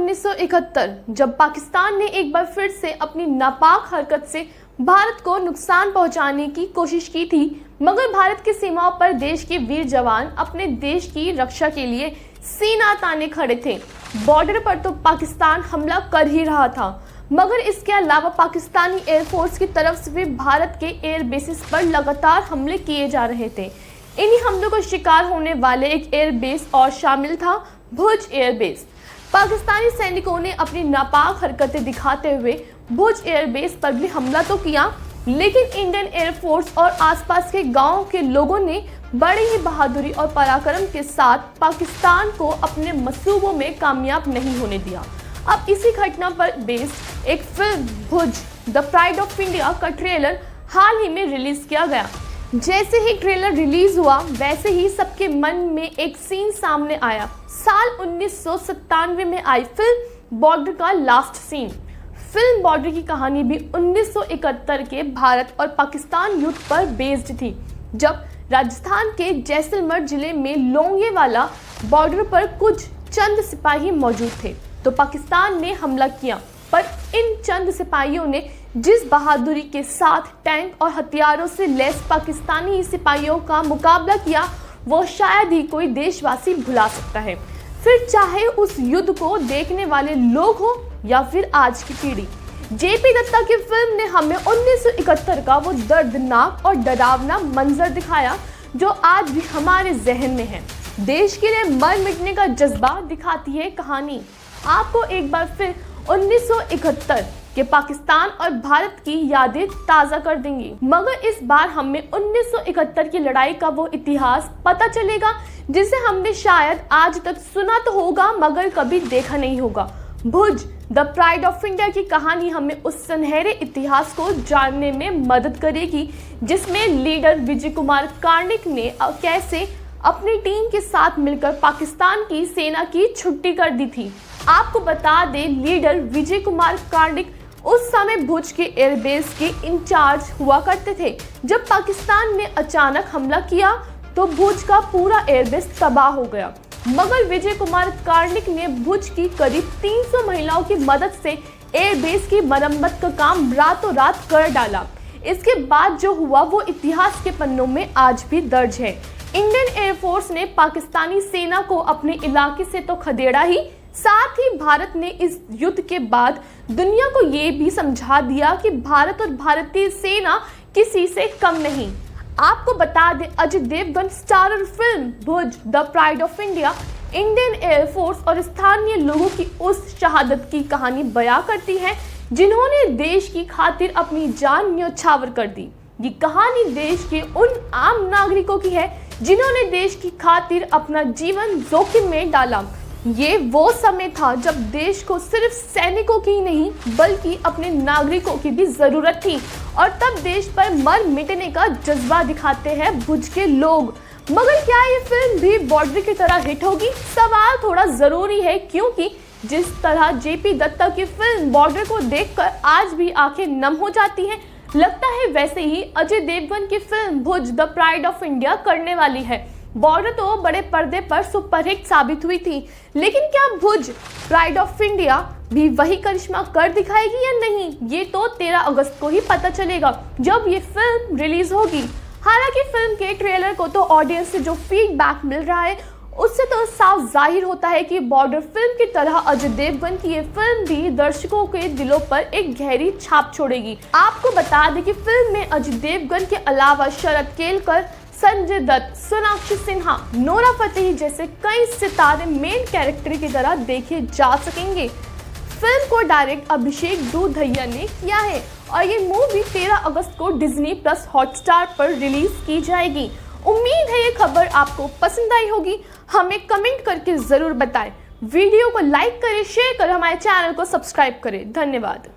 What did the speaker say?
1971 जब पाकिस्तान ने एक बार फिर से अपनी नापाक हरकत से भारत को नुकसान पहुंचाने की कोशिश की थी, मगर भारत की सीमाओं पर देश के वीर जवान अपने देश की रक्षा के लिए सीना ताने खड़े थे। बॉर्डर पर तो पाकिस्तान हमला कर ही रहा था, मगर इसके अलावा पाकिस्तानी एयरफोर्स की तरफ से भी भारत के एयर बेसिस पर लगातार हमले किए जा रहे थे। इन्हीं हमलों का शिकार होने वाले एक एयर बेस और शामिल था भुज एयरबेस। पाकिस्तानी सैनिकों ने अपनी नापाक हरकतें दिखाते हुए भुज एयरबेस पर भी हमला तो किया, लेकिन इंडियन एयरफोर्स और आसपास के गांवों के लोगों ने बड़ी ही बहादुरी और पराक्रम के साथ पाकिस्तान को अपने मंसूबों में कामयाब नहीं होने दिया। अब इसी घटना पर बेस्ड एक film Bhuj the pride of India का ट्रेलर हाल ही में रिलीज किया गया। जैसे ही ट्रेलर रिलीज हुआ वैसे ही सबके मन में एक सीन सामने आया। साल 1997 में आई फिल्म बॉर्डर का लास्ट सीन। फिल्म बॉर्डर की कहानी भी 1971 के भारत और पाकिस्तान युद्ध पर बेस्ड थी, जब राजस्थान के जैसलमेर जिले में लोंगेवाला बॉर्डर पर कुछ चंद सिपाही मौजूद थे तो पाकिस्तान ने हमला किया। पर इन चंद सिपाहियों ने जिस बहादुरी के साथ टैंक और हथियारों से लैस पाकिस्तानी सिपाहियों का मुकाबला किया, वो शायद ही कोई देशवासी भुला सकता है, फिर चाहे उस युद्ध को देखने वाले लोग हो या फिर आज की पीढ़ी। जेपी दत्ता की फिल्म ने हमें 1971 का वो दर्दनाक और डरावना मंजर दिखाया जो आज भी हमारे जहन में है। देश के लिए मर मिटने का जज्बा दिखाती है कहानी। आपको एक बार फिर 1971 के पाकिस्तान और भारत की यादें ताज़ा कर देंगी, मगर इस बार हमें 1971 की लड़ाई का वो इतिहास पता चलेगा जिसे हमने शायद आज तक सुना तो होगा मगर कभी देखा नहीं होगा। भुज द प्राइड ऑफ इंडिया की कहानी हमें उस सुनहरे इतिहास को जानने में मदद करेगी जिसमें लीडर विजय कुमार कार्णिक ने कैसे अपनी टीम के साथ मिलकर पाकिस्तान की सेना की छुट्टी कर दी थी। आपको बता दें, लीडर विजय कुमार कार्णिक उस समय भुज के एयरबेस के इंचार्ज हुआ करते थे। जब पाकिस्तान ने अचानक हमला किया तो भुज का पूरा एयरबेस तबाह हो गया, मगर विजय कुमार कार्णिक ने भुज की करीब 300 महिलाओं की मदद से एयरबेस की मरम्मत का काम रातों रात कर डाला। इसके बाद जो हुआ वो इतिहास के पन्नों में आज भी दर्ज है। इंडियन एयरफोर्स ने पाकिस्तानी सेना को अपने इलाके से तो खदेड़ा ही, साथ ही भारत ने इस युद्ध के बाद दुनिया को ये भी समझा दिया कि भारत और भारतीय सेना किसी से कम नहीं। आपको बता दें, Ajay Devgan starrer film Bhuj the pride of India Indian air force और स्थानीय लोगों की उस शहादत की कहानी बयां करती है जिन्होंने देश की खातिर अपनी जान न्योछावर कर दी। ये कहानी देश के उन आम नागरिकों की है जिन्होंने देश की खातिर अपना जीवन जोखिम में डाला। ये वो समय था जब देश को सिर्फ सैनिकों की नहीं बल्कि अपने नागरिकों की भी जरूरत थी, और तब देश पर मर मिटने का जज्बा दिखाते हैं भुज के लोग। मगर क्या ये फिल्म भी बॉर्डर की तरह हिट होगी? सवाल थोड़ा जरूरी है, क्योंकि जिस तरह जेपी दत्ता की फिल्म बॉर्डर को देखकर आज भी आंखें नम हो जाती हैं, लगता है वैसे ही अजय देवगन की film Bhuj the pride of India करने वाली है। बॉर्डर तो बड़े पर्दे पर सुपरहिट साबित हुई थी, लेकिन क्या भुज प्राइड ऑफ इंडिया भी वही करिश्मा कर दिखाएगी या नहीं, ये तो 13 अगस्त को ही पता चलेगा जब ये फिल्म रिलीज होगी। हालांकि फिल्म के ट्रेलर को तो ऑडियंस से जो फीडबैक मिल रहा है उससे तो साफ जाहिर होता है कि बॉर्डर फिल्म की तरह अजय देवगन की ये फिल्म भी दर्शकों के दिलों पर एक गहरी छाप छोड़ेगी। आपको बता दें कि फिल्म में अजय देवगन के अलावा शरद केलकर, संजय दत्त, सोनाक्षी सिन्हा, नोरा फतेही जैसे कई सितारे मेन कैरेक्टर की तरह देखे जा सकेंगे। फिल्म को डायरेक्ट अभिषेक दूधैया ने किया है और ये मूवी 13 अगस्त को डिज्नी प्लस हॉटस्टार पर रिलीज की जाएगी। उम्मीद है ये खबर आपको पसंद आई होगी। हमें कमेंट करके जरूर बताएं। वीडियो को लाइक करें, शेयर करें, हमारे चैनल को सब्सक्राइब करें। धन्यवाद।